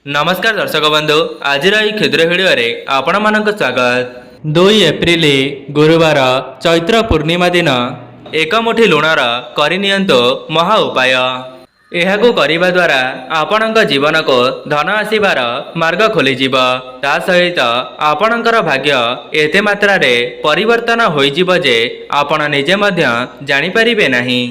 नमस्कार दर्शक बंधु आज क्षुद्र भिडियो आपण मानक स्वागत। 2 एप्रिल गुरुवार चैत्र पूर्णिमा दिन एक मुठी लुणर करनियंतु महा उपाय। एहाकु करिबा द्वारा आपणक जीवन को धन आसीबार मार्ग खोली जीव। ता सहित आपणकर भाग्य एते मात्रा रे परिवर्तन होई जीव जे आपण निजे मध्य जानि परिबे नाही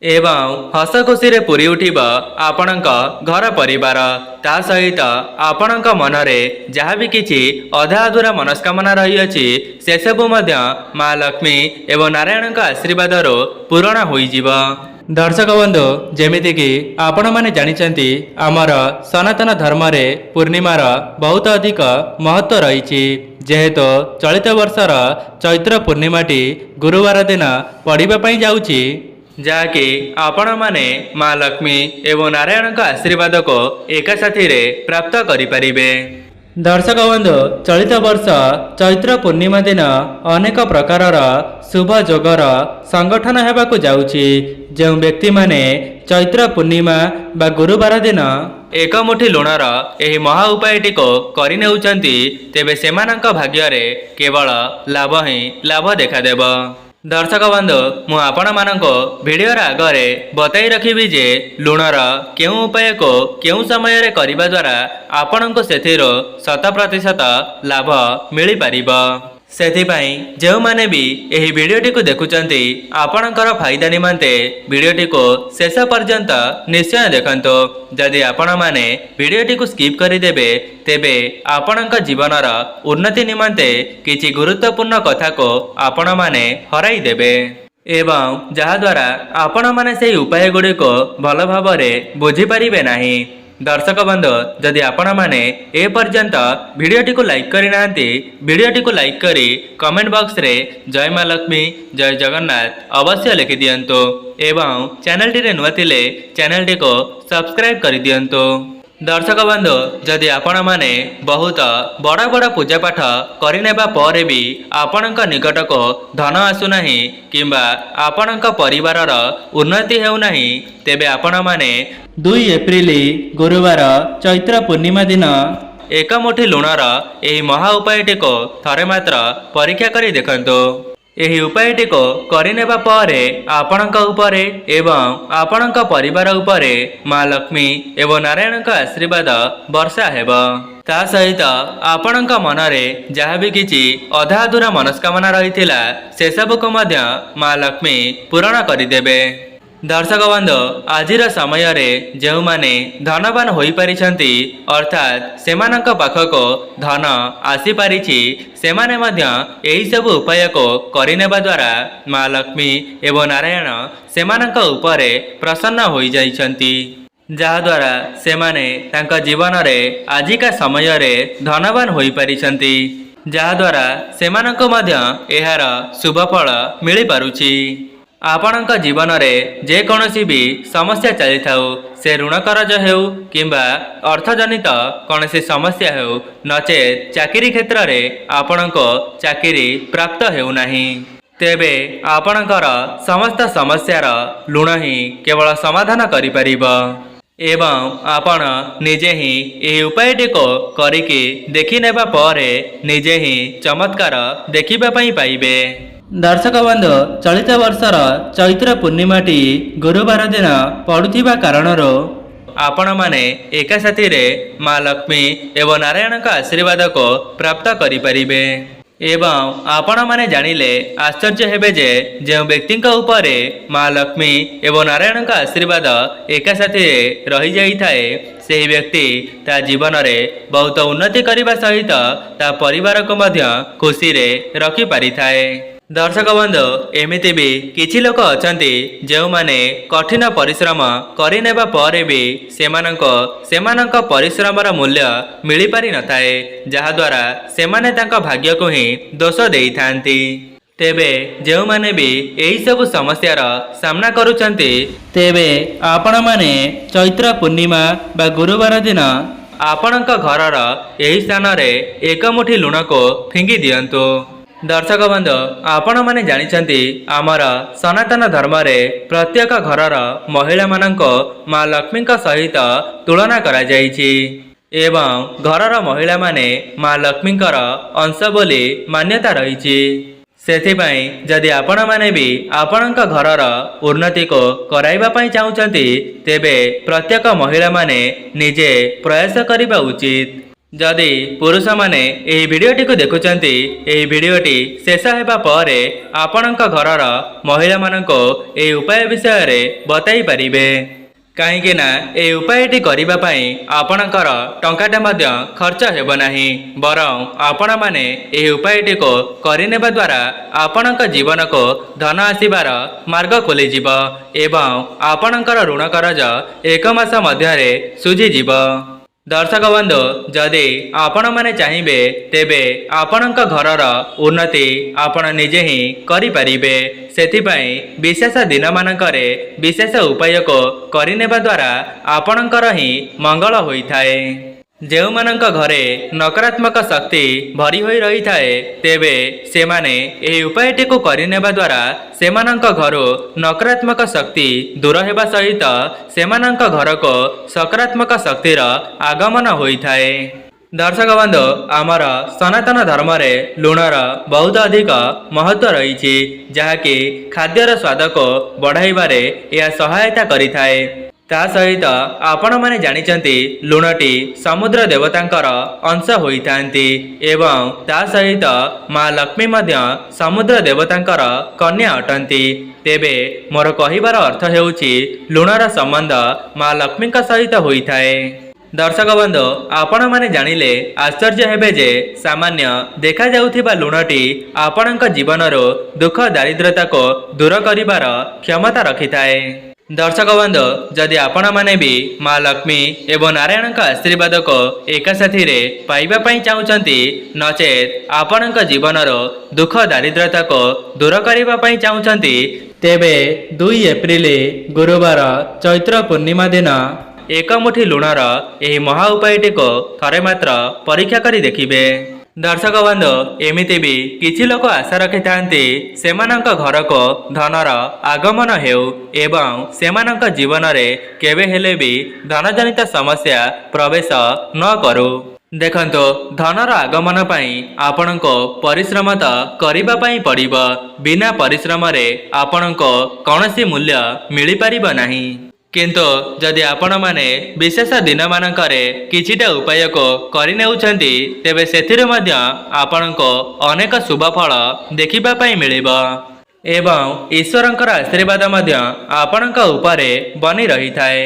एवं हस खुशी रे पूरी उठिब आपणक घर परिवार। ता सहित आपणक मनरे जहाँ भी किछि अधा अधूरा मनस्कामना रही अछि से सबु मध्य माँ लक्ष्मी एवं नारायणक आशीर्वाद पूरण होई जीव। दर्शक बंधु जेमिति कि आपण माने जानिचंती आमर सनातन धर्म रे पूर्णिमार बहुत अधिक महत्व रही। जेहेतु चलित वर्षर चैत्र पूर्णिमाटी गुरुवार दिन पड़िबा पई जाउची जाकि आपण माने माँ लक्ष्मी एवं नारायण का आशीर्वाद को एक साथी रे प्राप्त करि परिबे। दर्शक बंधु चलित वर्ष चैत्र पूर्णिमा दिन अनेक प्रकारर शुभ जोगर संगठन हेबाकु जाउची। जो व्यक्ति माने चैत्र पूर्णिमा बा गुरुवार दिन एक मुठी लुणर एही महा उपायटी को करि नेउचंती तेबे सेमानक भाग्य रे केवल लाभ ही लाभ देखादेब। दर्शक बंधु मु आपण मानक भिडियो आगे बताई रखिबी जे लुणर केउ उपाय को केउ समय रे करिबा द्वारा आपण को सेथिरो 100% लाभ मिली परिबो। सेथिपाई जो माने भी एही वीडियोटी को देखुचंती आपणकर फायदा निमंते वीडियोटी को शेष पर्यंत निश्चय देखंतो। जदि आपण माने वीडियोटी को स्किप करिदेबे तेबे आपणक जीवनर उन्नति निमंते किछि गुरुत्वपूर्ण कथा को आपण माने हराई देबे एवं जहा द्वारा आपण माने सेही उपाय गुडी को भल भाबरे बुझी परिबे नाही। दर्शक बंधु जदि आपण माने ए पर्यंत वीडियोटी को लाइक करि नांती वीडियोटी को लाइक करी कमेंट बॉक्स रे जय माँ लक्ष्मी जय जगन्नाथ अवश्य लिखि दियंतो एवं चैनल टी रे नुआ थिले चैनल टी को सब्सक्राइब करि दियंतो। दर्शक बंधु जदि आपण माने बहुत बड़ा बड़ा पूजा पाठ करिनेबा परे भी आपणक निकट को धन आसु नाही किंबा आपणक परिवारर उन्नति हेउ नाही तेबे आपण माने 2 एप्रिल गुरुवार चैत्र पूर्णिमा दिन एक मुठी लुणर एही महा उपायटी को थरे मात्र परीक्षा करी देखंतो। एही उपायटी को करिनेबा परे आपणक उपरे एवं आपणक परिवार उपरे माँ लक्ष्मी एवं नारायणक आशीर्वाद वर्षा हेब। ता सहित आपणक मनरे जहाँ भी किछि अधा अधूरा मनस्कामना रहिथिला से सब को मध्य माँ लक्ष्मी पूरण करिदेबे। दर्शक बंधु आजिर समय रे जो माने धनवान होई परिछंती अर्थात सेमानक पाखको धन आसी परिछि सेमाने मध्य एही सब उपाय को करिनेबा द्वारा माँ लक्ष्मी एवं नारायण सेमानक उपरे प्रसन्न होई जाइछंती जहा द्वारा सेमाने तांका जीवन रे आजिका समय रे धनवान होई परिछंती जहा द्वारा सेमानक मध्य एहार शुभ फल मिली पारुछि। आपणक जीवन रे जे कौनसी भी समस्या चली थाउ से ऋण करज हेउ किंबा अर्थजनित कौनसी समस्या हेउ नचेत चाकरी क्षेत्र रे आपणको चाकरी प्राप्त हेउ नाही तेबे आपणकर समस्त समस्यार लुण ही केवल समाधान करि परिबो एवं आपण निजे ही एही उपायटी को करिके देखि नेबा परे निजे ही चमत्कार देखिबा पई पाइबे। दर्शक बंधु चलित वर्षर चैत्र पूर्णिमाटी गुरुवार दिन पड़ुथिबा कारणरो आपण माने एका साथी रे माँ लक्ष्मी एवं नारायण का आशीर्वाद को प्राप्त करि परिबे एवं आपण माने जानिले आश्चर्य हेबे जे जो व्यक्ति उपरे माँ लक्ष्मी एवं नारायण का आशीर्वाद एका साथी रही जाई थाए से व्यक्ति ता जीवन रे बहुत उन्नति करने सहित ता परिवार को मध्य खुशी रे रखि पारि थाए। दर्शक बंधु एमिति भी किछि लोक अछंती जो माने कठिन परिश्रम करिनेबा परे भी सेमानक परिश्रमर मूल्य मिली पारि नथाए जहा द्वारा सेमाने तांका भाग्य को ही दोष देई थांती। तेबे जो माने भी एही सब समस्यार सामना करूछंती तेबे आपण माने चैत्र पूर्णिमा बा गुरुवार दिन आपणक घरर एही स्थान रे एक मुठी लुण को फिंगी दियंतु। दर्शक बंधु आपण माने जानिछंती आमर सनातन धर्म रे प्रत्येक घरर महिला मानक माँ लक्ष्मी सहित तुलना करा जाइछि एवं घरर महिला माने माँ लक्ष्मींकर अंश बोली मान्यता रही। सेथिपाई जदि आपण माने भी आपणक घरर उन्नति को कराइबा पई चाहुचंती तेबे प्रत्येक महिला माने निजे प्रयास करिबा उचित। जदि पुरुष माने एही भिडियोटी को देखुचंती एही भिडियोटी शेष हेबा परे आपणक घरर महिला मानको एही उपाय विषय रे बताई परिबे। कहीं ना ए उपायटी करिबा पई आपणकर टंकाटे मध्य खर्च हेब नाही, बरं आपण माने ए उपायटी को करिनेबा द्वारा आपणक जीवन को धन आसीबार मार्ग खोली जीव एवं आपणकर ऋण करज 1 मास मध्यरे सुझी जीव। दर्शक बंधु जदि आपण माने चाहिए तेबे आपणक घरर उन्नति आपण निजे ही करि परिबे। सेथिपाई विशेष दिन मानकरे विशेष उपाय को करिनेबा द्वारा आपणकर ही मंगल होइथाए। जेउ मानक घरे नकारात्मक शक्ति भरी होई रही थाए तेबे सेमाने एही उपायटी को करिनेबा द्वारा सेमानक घरो नकारात्मक शक्ति दूर हेबा सहित सेमानक घर को सकारात्मक शक्तिर आगमन होइथाए। दर्शक बंधु आमर सनातन धर्म रे लुणर बहुत अधिक महत्व रही जहाँकि खाद्यर स्वाद को बढ़ाइबारे यह सहायता करिथाए। ता सहित आपण माने जानिचंती लुणटी समुद्र देवतांकर अंश होइथांती एवं ता सहित माँ लक्ष्मी मध्य समुद्र देवतांकर कन्या अटंती। तेबे मोर कहिबार अर्थ हेउची लुणर संबंध माँ लक्ष्मी सहित होइथाए। दर्शक बंधु आपण माने जानिले आश्चर्य हेबे जे सामान्य देखा जाउथिबा लुणटी आपणक जीवनरो दुख दारिद्रता को दूर करिबार क्षमता रखिथाए। दर्शक बंधु जदि आपण माने भी माँ लक्ष्मी एवं नारायण का आशीर्वाद को एक साथी रे पाइबा पई चाहुचंती नचेत आपणक जीवनरो दुख दारिद्रता को दूर करिबा पई चाहुचंती तेबे 2 एप्रिल गुरुवार चैत्र पूर्णिमा दिन 1 मुठी लुणर एही महा उपायटी को थरे मात्र परीक्षा करी देखिबे। दर्शक बंधु एमिति भी किछि लोक आशा रखि थांती सेमानक घर को धनर आगमन हेउ एवं सेमानक जीवन रे केबे हेले भी धनजनित समस्या प्रवेश न करू। देखंतो धनर आगमन पई आपणको परिश्रम त करिबा पई पड़िबो, बिना परिश्रम रे आपणको कौनसी मूल्य मिली परिबो नाही। किंतु जदि आपण माने विशेष दिन मानकरे किछिटा उपाय को करि नेउछंती तेबे सेथिरे मध्य आपणको अनेक शुभ फल देखिबा पई मिलिबो एवं ईश्वरंकर आशीर्वाद मध्य आपणक उपरे बनी रही थाए।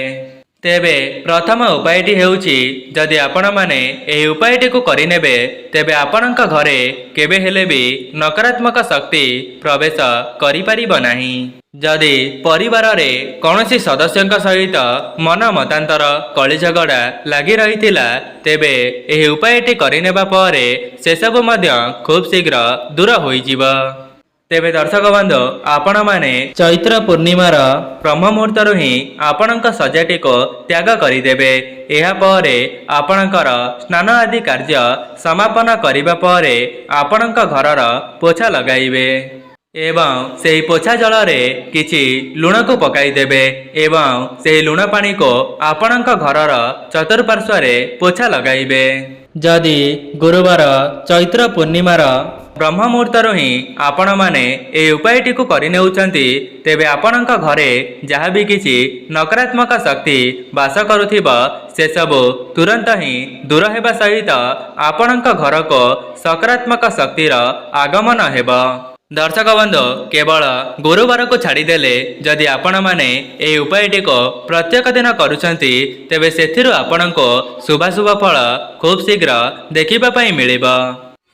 तेबे प्रथम उपायटी हेउची जदि आपण माने एही उपायटी को करिनेबे तेबे आपणक घरे केबे हेले भी नकारात्मक शक्ति प्रवेश करि परिबो नाही। जदि परिवार रे कौनसी सदस्यंक सहित मन मतांतर कली झगड़ा लगी रही तेबे एही उपायटी करिनेबा परे से सब मध्य खूब शीघ्र दूर होई जीव। तेबे दर्शक बंधु आपण माने चैत्र पूर्णिमार ब्रह्म मुहूर्त ही आपणक सजाटी को त्याग करिदेबे। एहा परे आपणकर स्नान आदि कार्य समापन करिबा परे आपणक घरर पोछा लगाइबे एवं सेही पोछा जल रे किछि लुण को पकाई देबे एवं सेही लुण पानी को आपणक घरर चतुर्पार्श्व रे पोछा लगाइबे। जदि गुरुवार चैत्र पूर्णिमार ब्रह्म मुहूर्त ही आपण माने ए उपायटी को करि नेउछंती तेबे आपणक घरे जहाँ भी किछि नकारात्मक शक्ति वास करुथिबा से सब तुरंत ही दूर हेबा सहित आपणक घर को सकारात्मक शक्तिर आगमन हेबा। दर्शक बंधु केवल गुरुवार को छाड़ीदेले जदि आपण माने ए उपायटी को प्रत्येक दिन करुछंती तेबे सेथिरु आपणको शुभाशुभ फल खूब शीघ्र देखिबा पई मिलिबा।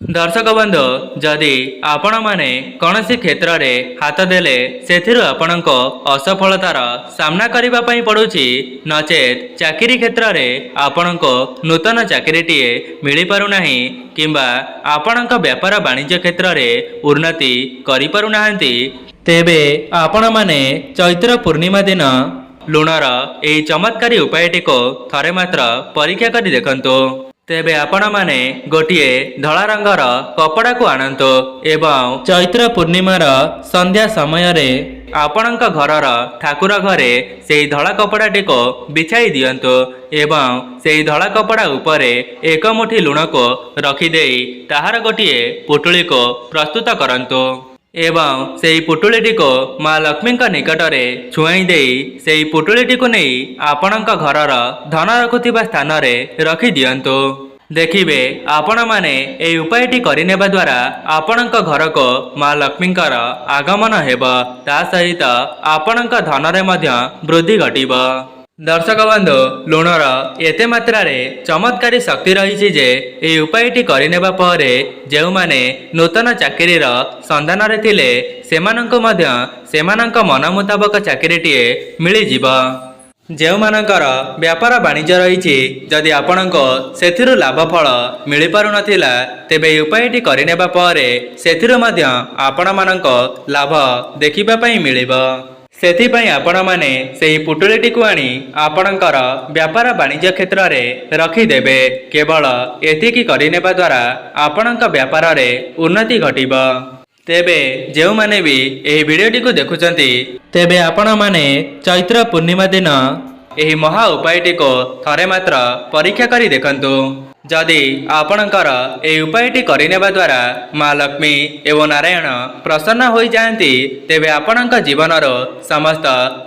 दर्शक बंधु जदि आपण माने कौनसी क्षेत्र रे हाथ देले सेथिरु आपणको असफलतार सामना करिबा पई पड़ुछि नचेत चाकरी क्षेत्र रे आपणको नूतन चाकरीटीए मिली पारु नाही किंबा आपणक व्यापार वाणिज्य क्षेत्र रे उन्नति करि पारु नाहंती तेबे आपण माने चैत्र पूर्णिमा दिन लुणर एही चमत्कारी उपायटी को थरे मात्र परीक्षा करि देखंतु। तेबे आपण माने गोटिए धला रंगर कपड़ा को आनंतु एवं चैत्र पूर्णिमार संध्या समय रे ଆପଣଙ୍କ ଘରର ଠାକୁର ଘରେ ସେହି ଧଳା କପଡ଼ାଟିକୁ ବିଛାଇ ଦିଅନ୍ତୁ ଏବଂ ସେହି ଧଳା କପଡ଼ା ଉପରେ ଏକ ମୁଠି ଲୁଣକୁ ରଖିଦେଇ ତାହାର ଗୋଟିଏ ପୁଟୁଳିକୁ ପ୍ରସ୍ତୁତ କରନ୍ତୁ ଏବଂ ସେହି ପୁଟୁଳିଟିକୁ ମା ଲକ୍ଷ୍ମୀଙ୍କ ନିକଟରେ ଛୁଆଇଁ ଦେଇ ସେହି ପୁଟୁଳିଟିକୁ ନେଇ ଆପଣଙ୍କ ଘରର ଧନ ରଖୁଥିବା ସ୍ଥାନରେ ରଖିଦିଅନ୍ତୁ। ଦେଖିବେ ଆପଣମାନେ ଏହି ଉପାୟଟି କରିନେବା ଦ୍ୱାରା ଆପଣଙ୍କ ଘରକୁ ମା ଲକ୍ଷ୍ମୀଙ୍କର ଆଗମନ ହେବ, ତା ସହିତ ଆପଣଙ୍କ ଧନରେ ମଧ୍ୟ ବୃଦ୍ଧି ଘଟିବ। ଦର୍ଶକ ବନ୍ଧୁ, ଲୁଣର ଏତେ ମାତ୍ରାରେ ଚମତ୍କାରୀ ଶକ୍ତି ରହିଛି ଯେ ଏହି ଉପାୟଟି କରିନେବା ପରେ ଯେଉଁମାନେ ନୂତନ ଚାକିରିର ସନ୍ଧାନରେ ଥିଲେ ସେମାନଙ୍କୁ ମଧ୍ୟ ସେମାନଙ୍କ ମନ ମୁତାବକ ଚାକିରିଟିଏ ମିଳିଯିବ। ଯେଉଁମାନଙ୍କର ବ୍ୟାପାର ବାଣିଜ୍ୟ ରହିଛି, ଯଦି ଆପଣଙ୍କୁ ସେଥିରୁ ଲାଭ ଫଳ ମିଳିପାରୁନଥିଲା ତେବେ ଏହି ଉପାୟଟି କରିନେବା ପରେ ସେଥିରୁ ମଧ୍ୟ ଆପଣମାନଙ୍କୁ ଲାଭ ଦେଖିବା ପାଇଁ ମିଳିବ। ସେଥିପାଇଁ ଆପଣମାନେ ସେହି ପୁଟୁଳିଟିକୁ ଆଣି ଆପଣଙ୍କର ବ୍ୟାପାର ବାଣିଜ୍ୟ କ୍ଷେତ୍ରରେ ରଖିଦେବେ। କେବଳ ଏତିକି କରିନେବା ଦ୍ୱାରା ଆପଣଙ୍କ ବ୍ୟାପାରରେ ଉନ୍ନତି ଘଟିବ। ତେବେ ଯେଉଁମାନେ ବି ଏହି ଭିଡ଼ିଓଟିକୁ ଦେଖୁଛନ୍ତି ତେବେ ଆପଣମାନେ ଚୈତ୍ର ପୂର୍ଣ୍ଣିମା ଦିନ ଏହି ମହା ଉପାୟଟିକୁ ଥରେ ମାତ୍ର ପରୀକ୍ଷା କରି ଦେଖନ୍ତୁ। ଯଦି ଆପଣଙ୍କର ଏହି ଉପାୟଟି କରିନେବା ଦ୍ୱାରା ମା ଲକ୍ଷ୍ମୀ ଏବଂ ନାରାୟଣ ପ୍ରସନ୍ନ ହୋଇଯାଆନ୍ତି ତେବେ ଆପଣଙ୍କ ଜୀବନର ସମସ୍ତ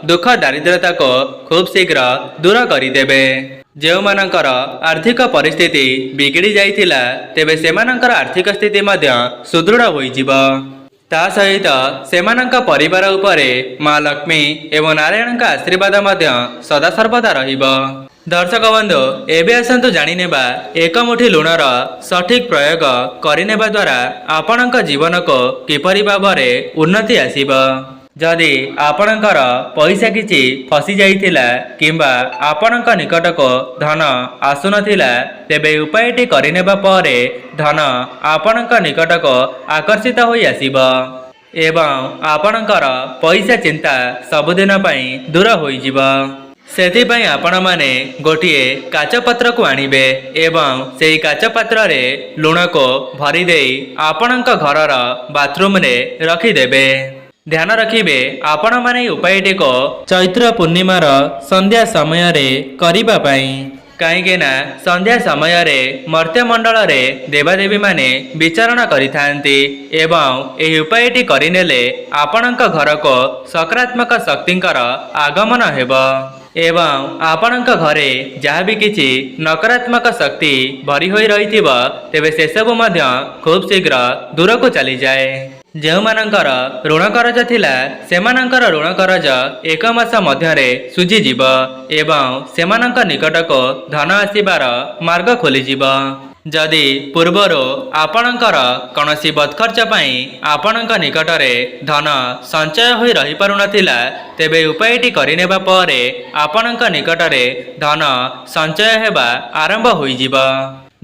ଦୁଃଖ ଦାରିଦ୍ର୍ୟତାକୁ ଖୁବ୍ ଶୀଘ୍ର ଦୂର କରିଦେବେ। ଯେଉଁମାନଙ୍କର ଆର୍ଥିକ ପରିସ୍ଥିତି ବିଗିଡ଼ି ଯାଇଥିଲା ତେବେ ସେମାନଙ୍କର ଆର୍ଥିକ ସ୍ଥିତି ମଧ୍ୟ ସୁଦୃଢ଼ ହୋଇଯିବ। ତା ସହିତ ସେମାନଙ୍କ ପରିବାର ଉପରେ ମା ଲକ୍ଷ୍ମୀ ଏବଂ ନାରାୟଣଙ୍କ ଆଶୀର୍ବାଦ ମଧ୍ୟ ସଦାସର୍ବଦା ରହିବ। ଦର୍ଶକ ବନ୍ଧୁ, ଏବେ ଆସନ୍ତୁ ଜାଣିନେବା ଏକ ମୁଠି ଲୁଣର ସଠିକ ପ୍ରୟୋଗ କରିନେବା ଦ୍ୱାରା ଆପଣଙ୍କ ଜୀବନକୁ କିପରି ଭାବରେ ଉନ୍ନତି ଆସିବ। ଯଦି ଆପଣଙ୍କର ପଇସା କିଛି ଫସି ଯାଇଥିଲା କିମ୍ବା ଆପଣଙ୍କ ନିକଟକୁ ଧନ ଆସୁନଥିଲା ତେବେ ଉପାୟଟି କରିନେବା ପରେ ଧନ ଆପଣଙ୍କ ନିକଟକୁ ଆକର୍ଷିତ ହୋଇ ଆସିବ ଏବଂ ଆପଣଙ୍କର ପଇସା ଚିନ୍ତା ସବୁଦିନ ପାଇଁ ଦୂର ହୋଇଯିବ। ସେଥିପାଇଁ ଆପଣମାନେ ଗୋଟିଏ କାଚ ପାତ୍ରକୁ ଆଣିବେ ଏବଂ ସେହି କାଚ ପାତ୍ରରେ ଲୁଣକୁ ଭରିଦେଇ ଆପଣଙ୍କ ଘରର ବାଥରୁମରେ ରଖିଦେବେ। ଧ୍ୟାନ ରଖିବେ ଆପଣମାନେ ଏହି ଉପାୟଟିକୁ ଚୈତ୍ର ପୂର୍ଣ୍ଣିମାର ସନ୍ଧ୍ୟା ସମୟରେ କରିବା ପାଇଁ। କାହିଁକିନା ସନ୍ଧ୍ୟା ସମୟରେ ମର୍ତ୍ତ୍ୟମଣ୍ଡଳରେ ଦେବାଦେବୀମାନେ ବିଚରଣ କରିଥାନ୍ତି ଏବଂ ଏହି ଉପାୟଟି କରିନେଲେ ଆପଣଙ୍କ ଘରକୁ ସକାରାତ୍ମକ ଶକ୍ତିଙ୍କର ଆଗମନ ହେବ ଏବଂ ଆପଣଙ୍କ ଘରେ ଯାହା ବି କିଛି ନକାରାତ୍ମକ ଶକ୍ତି ଭରି ହୋଇ ରହିଥିବ ତେବେ ସେସବୁ ମଧ୍ୟ ଖୁବ୍ ଶୀଘ୍ର ଦୂରକୁ ଚାଲିଯାଏ। ଯେଉଁମାନଙ୍କର ଋଣ କରଜ ଥିଲା ସେମାନଙ୍କର ଋଣ କରଜ 1 ମାସ ମଧ୍ୟରେ ଶୁଝିଯିବ ଏବଂ ସେମାନଙ୍କ ନିକଟକୁ ଧନ ଆସିବାର ମାର୍ଗ ଖୋଲିଯିବ। ଯଦି ପୂର୍ବରୁ ଆପଣଙ୍କର କୌଣସି ବଦଖର୍ଚ୍ଚ ପାଇଁ ଆପଣଙ୍କ ନିକଟରେ ଧନ ସଞ୍ଚୟ ହୋଇ ରହିପାରୁନଥିଲା ତେବେ ଉପାୟଟି କରିନେବା ପରେ ଆପଣଙ୍କ ନିକଟରେ ଧନ ସଞ୍ଚୟ ହେବା ଆରମ୍ଭ ହୋଇଯିବ।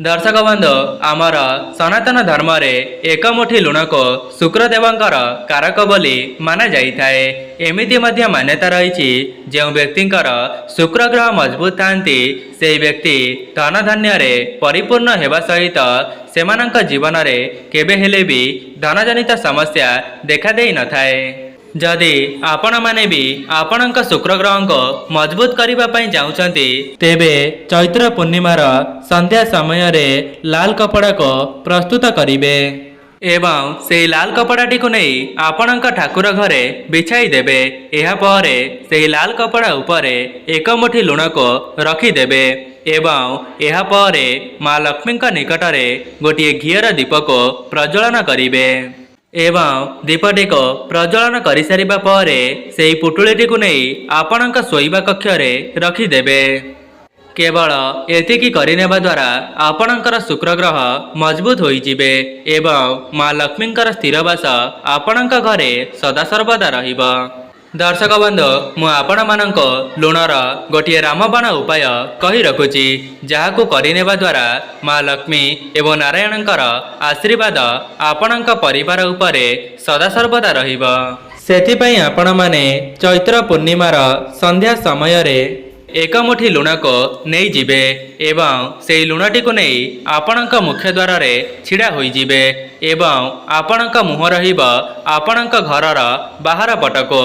ଦର୍ଶକ ବନ୍ଧୁ, ଆମର ସନାତନ ଧର୍ମରେ ଏକ ମୁଠି ଲୁଣକୁ ଶୁକ୍ରଦେବଙ୍କର କାରକ ବୋଲି ମାନାଯାଇଥାଏ। ଏମିତି ମଧ୍ୟ ମାନ୍ୟତା ରହିଛି ଯେଉଁ ବ୍ୟକ୍ତିଙ୍କର ଶୁକ୍ର ଗ୍ରହ ମଜବୁତ ଥାନ୍ତି ସେହି ବ୍ୟକ୍ତି ଧନଧାନ୍ୟରେ ପରିପୂର୍ଣ୍ଣ ହେବା ସହିତ ସେମାନଙ୍କ ଜୀବନରେ କେବେ ହେଲେ ବି ଧନଜନିତ ସମସ୍ୟା ଦେଖାଦେଇ ନଥାଏ। ଯଦି ଆପଣମାନେ ବି ଆପଣଙ୍କ ଶୁକ୍ର ଗ୍ରହଙ୍କୁ ମଜବୁତ କରିବା ପାଇଁ ଚାହୁଁଛନ୍ତି ତେବେ ଚୈତ୍ର ପୂର୍ଣ୍ଣିମାର ସନ୍ଧ୍ୟା ସମୟରେ ଲାଲ କପଡ଼ାକୁ ପ୍ରସ୍ତୁତ କରିବେ ଏବଂ ସେହି ଲାଲ କପଡ଼ାଟିକୁ ନେଇ ଆପଣଙ୍କ ଠାକୁର ଘରେ ବିଛାଇ ଦେବେ। ଏହାପରେ ସେହି ଲାଲ କପଡ଼ା ଉପରେ ଏକ ମୁଠି ଲୁଣକୁ ରଖିଦେବେ ଏବଂ ଏହାପରେ ମା ଲକ୍ଷ୍ମୀଙ୍କ ନିକଟରେ ଗୋଟିଏ ଘିଅର ଦୀପକୁ ପ୍ରଜ୍ୱଳନ କରିବେ ଏବଂ ଦୀପଟିକୁ ପ୍ରଜ୍ୱଳନ କରିସାରିବା ପରେ ସେହି ପୁଟୁଳିଟିକୁ ନେଇ ଆପଣଙ୍କ ଶୋଇବା କକ୍ଷରେ ରଖିଦେବେ। କେବଳ ଏତିକି କରିନେବା ଦ୍ୱାରା ଆପଣଙ୍କର ଶୁକ୍ରଗ୍ରହ ମଜବୁତ ହୋଇଯିବେ ଏବଂ ମା ଲକ୍ଷ୍ମୀଙ୍କର ସ୍ଥିର ବାସ ଆପଣଙ୍କ ଘରେ ସଦାସର୍ବଦା ରହିବ। ଦର୍ଶକ ବନ୍ଧୁ, ମୁଁ ଆପଣମାନଙ୍କୁ ଲୁଣର ଗୋଟିଏ ରାମବାଣ ଉପାୟ କହି ରଖୁଛି ଯାହାକୁ କରିନେବା ଦ୍ୱାରା ମା ଲକ୍ଷ୍ମୀ ଏବଂ ନାରାୟଣଙ୍କର ଆଶୀର୍ବାଦ ଆପଣଙ୍କ ପରିବାର ଉପରେ ସଦାସର୍ବଦା ରହିବ। ସେଥିପାଇଁ ଆପଣମାନେ ଚୈତ୍ର ପୂର୍ଣ୍ଣିମାର ସନ୍ଧ୍ୟା ସମୟରେ ଏକ ମୁଠି ଲୁଣକୁ ନେଇଯିବେ ଏବଂ ସେହି ଲୁଣଟିକୁ ନେଇ ଆପଣଙ୍କ ମୁଖ୍ୟ ଦ୍ୱାରରେ ଛିଡ଼ା ହୋଇଯିବେ ଏବଂ ଆପଣଙ୍କ ମୁହଁ ରହିବ ଆପଣଙ୍କ ଘରର ବାହାର ପଟକୁ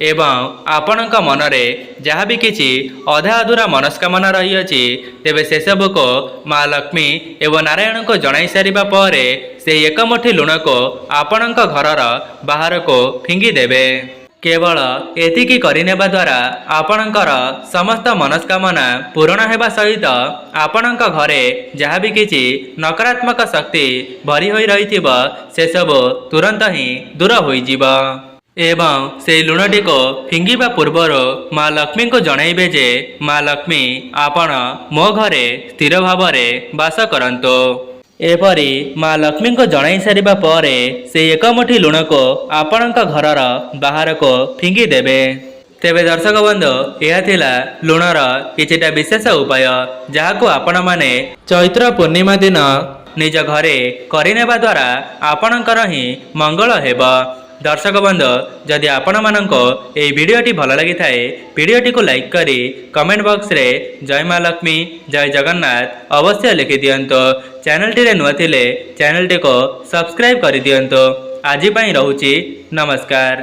ଏବଂ ଆପଣଙ୍କ ମନରେ ଯାହା ବି କିଛି ଅଧା ଅଧୁରା ମନସ୍କାମନା ରହିଅଛି ତେବେ ସେସବୁକୁ ମା ଲକ୍ଷ୍ମୀ ଏବଂ ନାରାୟଣଙ୍କୁ ଜଣାଇ ସାରିବା ପରେ ସେହି ଏକ ମୁଠି ଲୁଣକୁ ଆପଣଙ୍କ ଘରର ବାହାରକୁ ଫିଙ୍ଗି ଦେବେ। କେବଳ ଏତିକି କରିନେବା ଦ୍ୱାରା ଆପଣଙ୍କର ସମସ୍ତ ମନସ୍କାମନା ପୂରଣ ହେବା ସହିତ ଆପଣଙ୍କ ଘରେ ଯାହା ବି କିଛି ନକାରାତ୍ମକ ଶକ୍ତି ଭରି ହୋଇ ରହିଥିବ ସେସବୁ ତୁରନ୍ତ ହିଁ ଦୂର ହୋଇଯିବ। ଏବଂ ସେହି ଲୁଣଟିକୁ ଫିଙ୍ଗିବା ପୂର୍ବରୁ ମା ଲକ୍ଷ୍ମୀଙ୍କୁ ଜଣାଇବେ ଯେ ମା ଲକ୍ଷ୍ମୀ ଆପଣ ମୋ ଘରେ ସ୍ଥିର ଭାବରେ ବାସ କରନ୍ତୁ। ଏପରି ମା ଲକ୍ଷ୍ମୀଙ୍କୁ ଜଣାଇ ସାରିବା ପରେ ସେହି ଏକ ମୁଠି ଲୁଣକୁ ଆପଣଙ୍କ ଘରର ବାହାରକୁ ଫିଙ୍ଗି ଦେବେ। ତେବେ ଦର୍ଶକ ବନ୍ଧୁ, ଏହା ଥିଲା ଲୁଣର କିଛିଟା ବିଶେଷ ଉପାୟ ଯାହାକୁ ଆପଣମାନେ ଚୈତ୍ର ପୂର୍ଣ୍ଣିମା ଦିନ ନିଜ ଘରେ କରିନେବା ଦ୍ୱାରା ଆପଣଙ୍କର ହିଁ ମଙ୍ଗଳ ହେବ। ଦର୍ଶକ ବନ୍ଧୁ, ଯଦି ଆପଣମାନଙ୍କୁ ଏହି ଭିଡ଼ିଓଟି ଭଲ ଲାଗିଥାଏ ଭିଡ଼ିଓଟିକୁ ଲାଇକ୍ କରି କମେଣ୍ଟ ବକ୍ସରେ ଜୟ ମା ଲକ୍ଷ୍ମୀ ଜୟ ଜଗନ୍ନାଥ ଅବଶ୍ୟ ଲେଖିଦିଅନ୍ତୁ। ଚ୍ୟାନେଲଟିରେ ନୂଆ ଥିଲେ ଚ୍ୟାନେଲଟିକୁ ସବସ୍କ୍ରାଇବ୍ କରିଦିଅନ୍ତୁ। ଆଜି ପାଇଁ ରହୁଛି, ନମସ୍କାର।